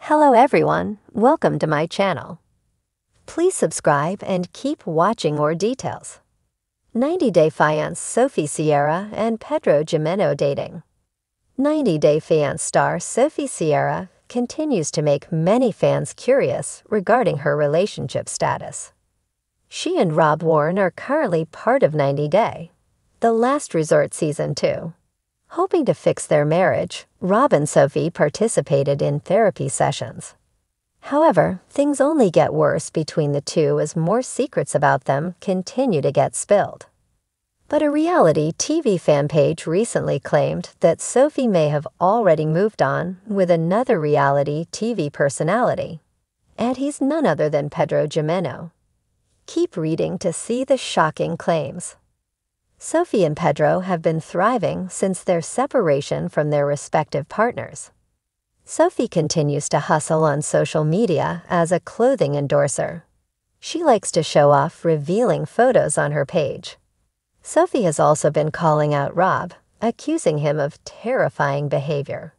Hello everyone, welcome to my channel. Please subscribe and keep watching more details. 90 Day Fiancé Sophie Sierra and Pedro Jimeno dating. 90 Day Fiancé star Sophie Sierra continues to make many fans curious regarding her relationship status. She and Rob Warren are currently part of 90 Day, the Last Resort Season 2. Hoping to fix their marriage, Rob and Sophie participated in therapy sessions. However, things only get worse between the two as more secrets about them continue to get spilled. But a reality TV fan page recently claimed that Sophie may have already moved on with another reality TV personality, and he's none other than Pedro Jimeno. Keep reading to see the shocking claims. Sophie and Pedro have been thriving since their separation from their respective partners. Sophie continues to hustle on social media as a clothing endorser. She likes to show off revealing photos on her page. Sophie has also been calling out Rob, accusing him of terrifying behavior.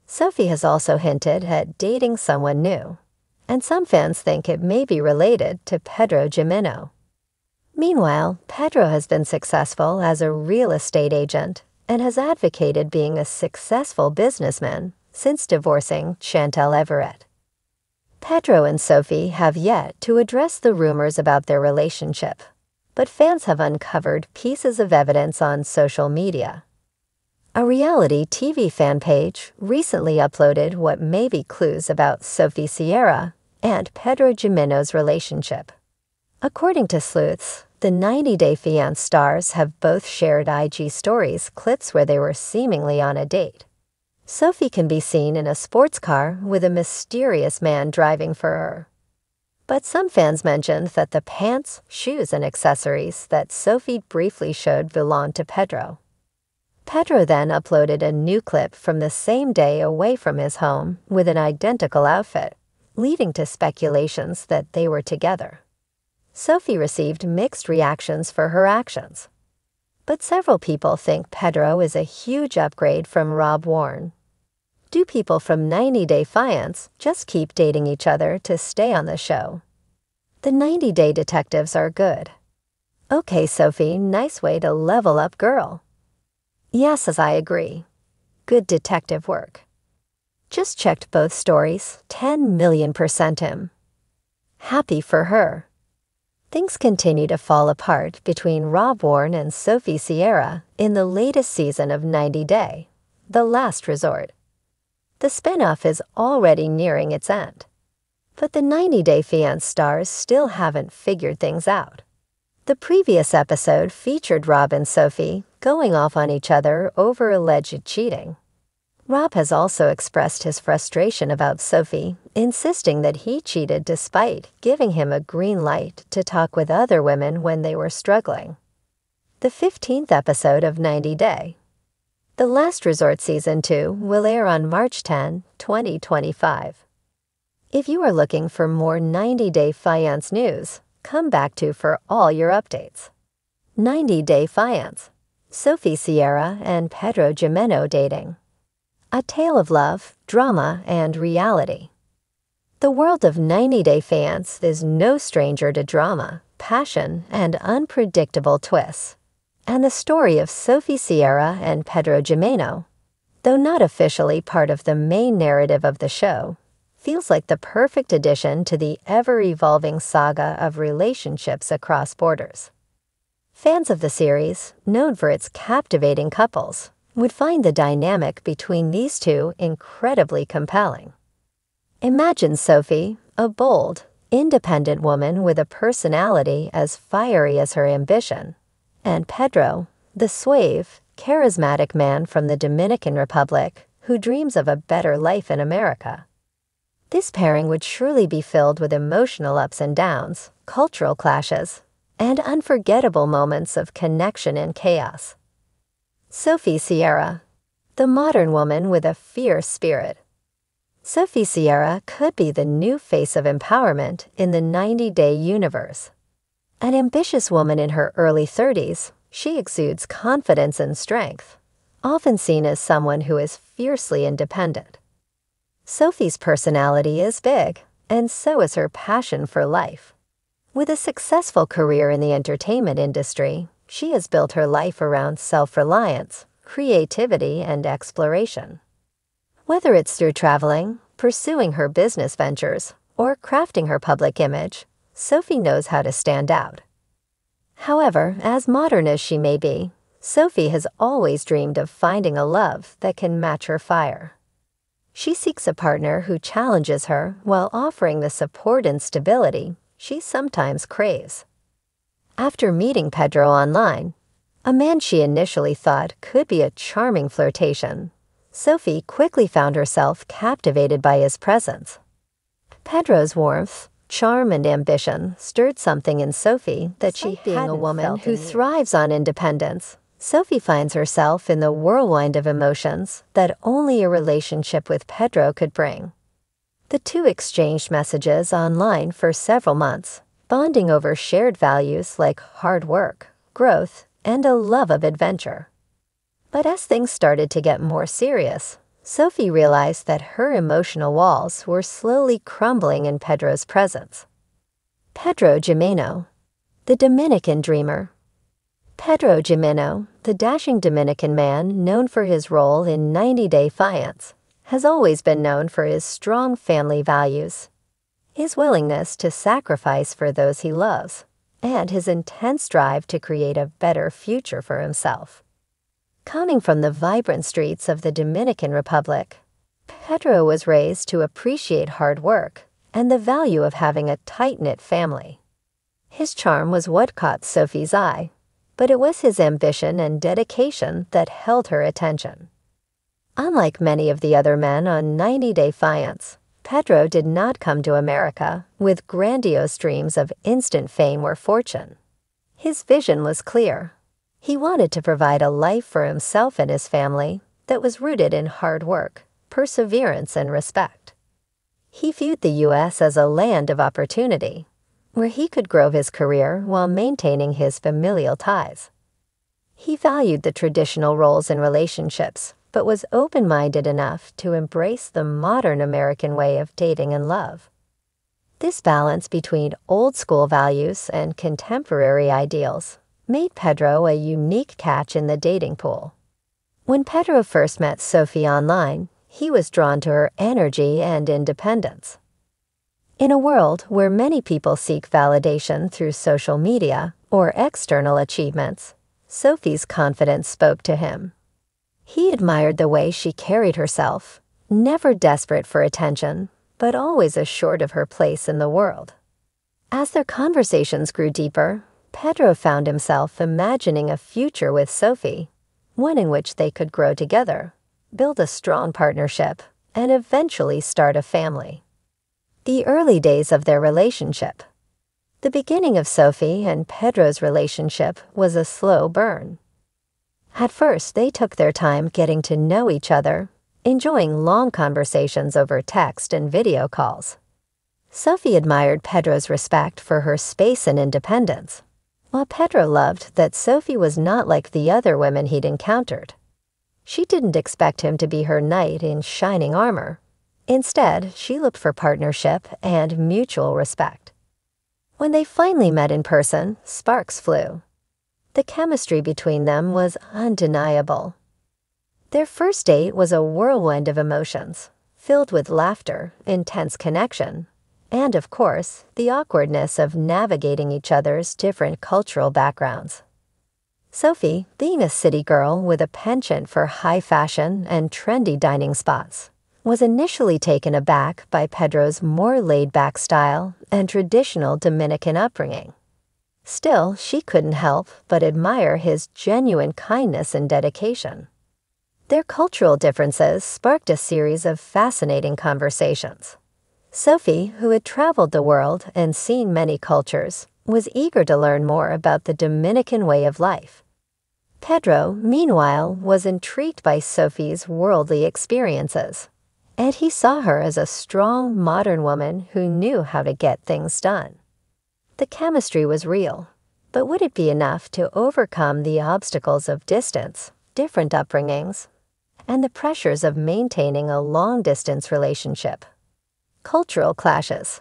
Sophie has also hinted at dating someone new, and some fans think it may be related to Pedro Jimeno. Meanwhile, Pedro has been successful as a real estate agent and has advocated being a successful businessman since divorcing Chantel Everett. Pedro and Sophie have yet to address the rumors about their relationship, but fans have uncovered pieces of evidence on social media. A reality TV fan page recently uploaded what may be clues about Sophie Sierra and Pedro Jimeno's relationship. According to sleuths, the 90 Day Fiancé stars have both shared IG stories clips where they were seemingly on a date. Sophie can be seen in a sports car with a mysterious man driving for her. But some fans mentioned that the pants, shoes, and accessories that Sophie briefly showed belonged to Pedro. Pedro then uploaded a new clip from the same day away from his home with an identical outfit, leading to speculations that they were together. Sophie received mixed reactions for her actions, but several people think Pedro is a huge upgrade from Rob Warren. Do people from 90 Day Fiancé just keep dating each other to stay on the show? The 90 Day detectives are good. Okay, Sophie, nice way to level up, girl. Yes, as I agree. Good detective work. Just checked both stories, 10 million% him. Happy for her. Things continue to fall apart between Rob Warren and Sophie Sierra in the latest season of 90 Day, The Last Resort. The spin-off is already nearing its end, but the 90 Day Fiancé stars still haven't figured things out. The previous episode featured Rob and Sophie going off on each other over alleged cheating. Rob has also expressed his frustration about Sophie, insisting that he cheated despite giving him a green light to talk with other women when they were struggling. The 15th episode of 90 Day, The Last Resort Season 2 will air on March 10, 2025. If you are looking for more 90 Day Fiancé news, come back to for all your updates. 90 Day Fiancé, Sophie Sierra and Pedro Jimeno dating. A tale of love, drama, and reality. The world of 90 Day Fiancé is no stranger to drama, passion, and unpredictable twists. And the story of Sophie Sierra and Pedro Jimeno, though not officially part of the main narrative of the show, feels like the perfect addition to the ever-evolving saga of relationships across borders. Fans of the series, known for its captivating couples, would find the dynamic between these two incredibly compelling. Imagine Sophie, a bold, independent woman with a personality as fiery as her ambition, and Pedro, the suave, charismatic man from the Dominican Republic who dreams of a better life in America. This pairing would surely be filled with emotional ups and downs, cultural clashes, and unforgettable moments of connection and chaos. Sophie Sierra, the modern woman with a fierce spirit. Sophie Sierra could be the new face of empowerment in the 90 Day universe. An ambitious woman in her early 30s, she exudes confidence and strength, often seen as someone who is fiercely independent. Sophie's personality is big, and so is her passion for life. With a successful career in the entertainment industry, she has built her life around self-reliance, creativity, and exploration. Whether it's through traveling, pursuing her business ventures, or crafting her public image, Sophie knows how to stand out. However, as modern as she may be, Sophie has always dreamed of finding a love that can match her fire. She seeks a partner who challenges her while offering the support and stability she sometimes craves. After meeting Pedro online, a man she initially thought could be a charming flirtation, Sophie quickly found herself captivated by his presence. Pedro's warmth, charm, and ambition stirred something in Sophie that she hadn't felt. Being a woman who thrives on independence, Sophie finds herself in the whirlwind of emotions that only a relationship with Pedro could bring. The two exchanged messages online for several months, bonding over shared values like hard work, growth, and a love of adventure. But as things started to get more serious, Sophie realized that her emotional walls were slowly crumbling in Pedro's presence. Pedro Jimeno, the Dominican dreamer. Pedro Jimeno, the dashing Dominican man known for his role in 90 Day Fiancé, has always been known for his strong family values, his willingness to sacrifice for those he loves, and his intense drive to create a better future for himself. Coming from the vibrant streets of the Dominican Republic, Pedro was raised to appreciate hard work and the value of having a tight-knit family. His charm was what caught Sophie's eye, but it was his ambition and dedication that held her attention. Unlike many of the other men on 90 Day Fiancé, Pedro did not come to America with grandiose dreams of instant fame or fortune. His vision was clear. He wanted to provide a life for himself and his family that was rooted in hard work, perseverance, and respect. He viewed the U.S. as a land of opportunity, where he could grow his career while maintaining his familial ties. He valued the traditional roles in relationships, but was open-minded enough to embrace the modern American way of dating and love. This balance between old-school values and contemporary ideals made Pedro a unique catch in the dating pool. When Pedro first met Sophie online, he was drawn to her energy and independence. In a world where many people seek validation through social media or external achievements, Sophie's confidence spoke to him. He admired the way she carried herself, never desperate for attention, but always assured of her place in the world. As their conversations grew deeper, Pedro found himself imagining a future with Sophie, one in which they could grow together, build a strong partnership, and eventually start a family. The early days of their relationship. The beginning of Sophie and Pedro's relationship was a slow burn. At first, they took their time getting to know each other, enjoying long conversations over text and video calls. Sophie admired Pedro's respect for her space and independence, while Pedro loved that Sophie was not like the other women he'd encountered. She didn't expect him to be her knight in shining armor. Instead, she looked for partnership and mutual respect. When they finally met in person, sparks flew. The chemistry between them was undeniable. Their first date was a whirlwind of emotions, filled with laughter, intense connection, and, of course, the awkwardness of navigating each other's different cultural backgrounds. Sophie, being a city girl with a penchant for high fashion and trendy dining spots, was initially taken aback by Pedro's more laid-back style and traditional Dominican upbringing. Still, she couldn't help but admire his genuine kindness and dedication. Their cultural differences sparked a series of fascinating conversations. Sophie, who had traveled the world and seen many cultures, was eager to learn more about the Dominican way of life. Pedro, meanwhile, was intrigued by Sophie's worldly experiences, and he saw her as a strong, modern woman who knew how to get things done. The chemistry was real, but would it be enough to overcome the obstacles of distance, different upbringings, and the pressures of maintaining a long-distance relationship. Cultural clashes.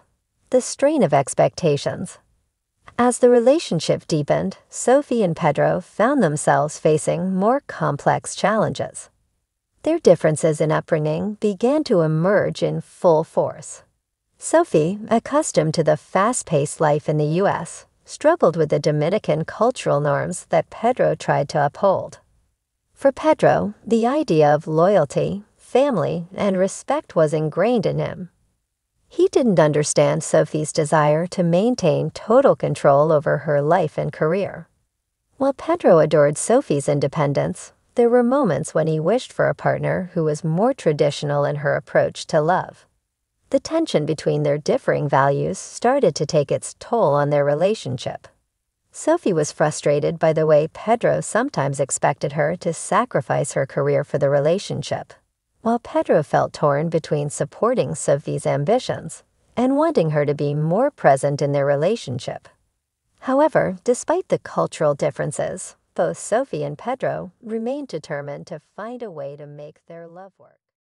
The strain of expectations. As the relationship deepened, Sophie and Pedro found themselves facing more complex challenges. Their differences in upbringing began to emerge in full force. Sophie, accustomed to the fast-paced life in the U.S., struggled with the Dominican cultural norms that Pedro tried to uphold. For Pedro, the idea of loyalty, family, and respect was ingrained in him. He didn't understand Sophie's desire to maintain total control over her life and career. While Pedro adored Sophie's independence, there were moments when he wished for a partner who was more traditional in her approach to love. The tension between their differing values started to take its toll on their relationship. Sophie was frustrated by the way Pedro sometimes expected her to sacrifice her career for the relationship, while Pedro felt torn between supporting Sophie's ambitions and wanting her to be more present in their relationship. However, despite the cultural differences, both Sophie and Pedro remained determined to find a way to make their love work.